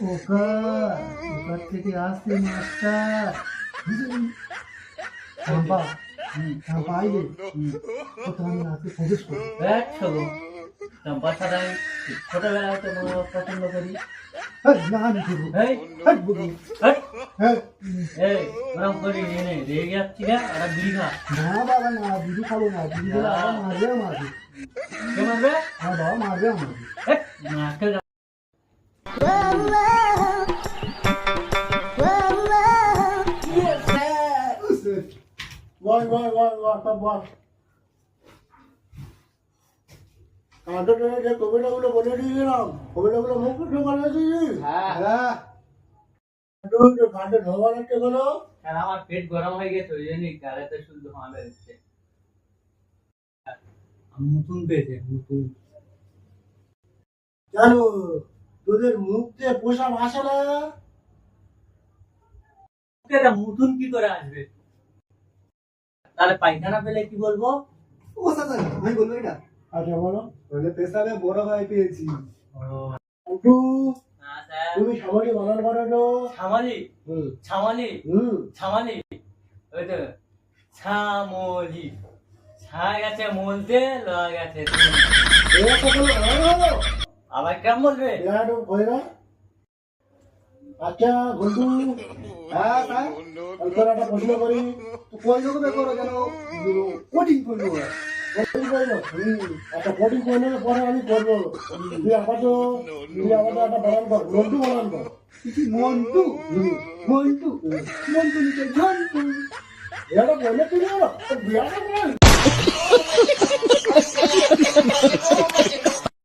ওকা ওখান থেকে আসছে মাস্টার চাম্পা চাম্পা আইলে তো আমি আজকে প্রবেশ করি চলো চম্পা ছাড়াই ছোটবেলায় তো পছন্দ করি। না আমি করবো ওরকম করি রেগে যাচ্ছি না একটা বিড়ি খা। না বাবা না বিড়ি খাবো না বিড়ি খেলে আবার মারবে আমাকে কে মারবে? আমার বাবা মারবে আমাকে বল বল বল বল সব বল কাঁটাটা যে কবিতাগুলো বলে দিয়েছিলাম কবিতাগুলো মুখ ঢোকানো এসেছিস হ্যাঁ কাঁটে ঢোকা রাখতে গেলো আমার পেট গরম হয়ে গেছে ওই জন্যই গাড়িতে শুধু ধোঁয়া বেরোচ্ছে। মুতুন পেয়েছে মুতুন। কেন তোদের মুখ দিয়ে পোষা ভাসে না মুতুন কি করে আসবে? তাহলে পায়খানা পেলে কি বলবো? ও সাদা আমি বলবো এটা আচ্ছা বলো বলে পেশাবে বড় ভাই পেয়েছি একটু তুমি সামালি বানান করো তো ছামালি ছামালি ছামালি ওই তো ছামলি ছা গেছে মলতে লওয়া গেছে আবার কেমন বলবে? আচ্ছা বন্ধু হ্যাঁ স্যার তোর একটা প্রশ্ন করি তুই কোন রকমে করো যেন কোডিং করলো একটা কোডিং করলে পরে আমি করবো তুই আপাতত একটা বানান কর মন্টু বানান কর মন্টু মন্টু মন্টু নিচে ঘন্টু এটা বলে তুই বিয়াটা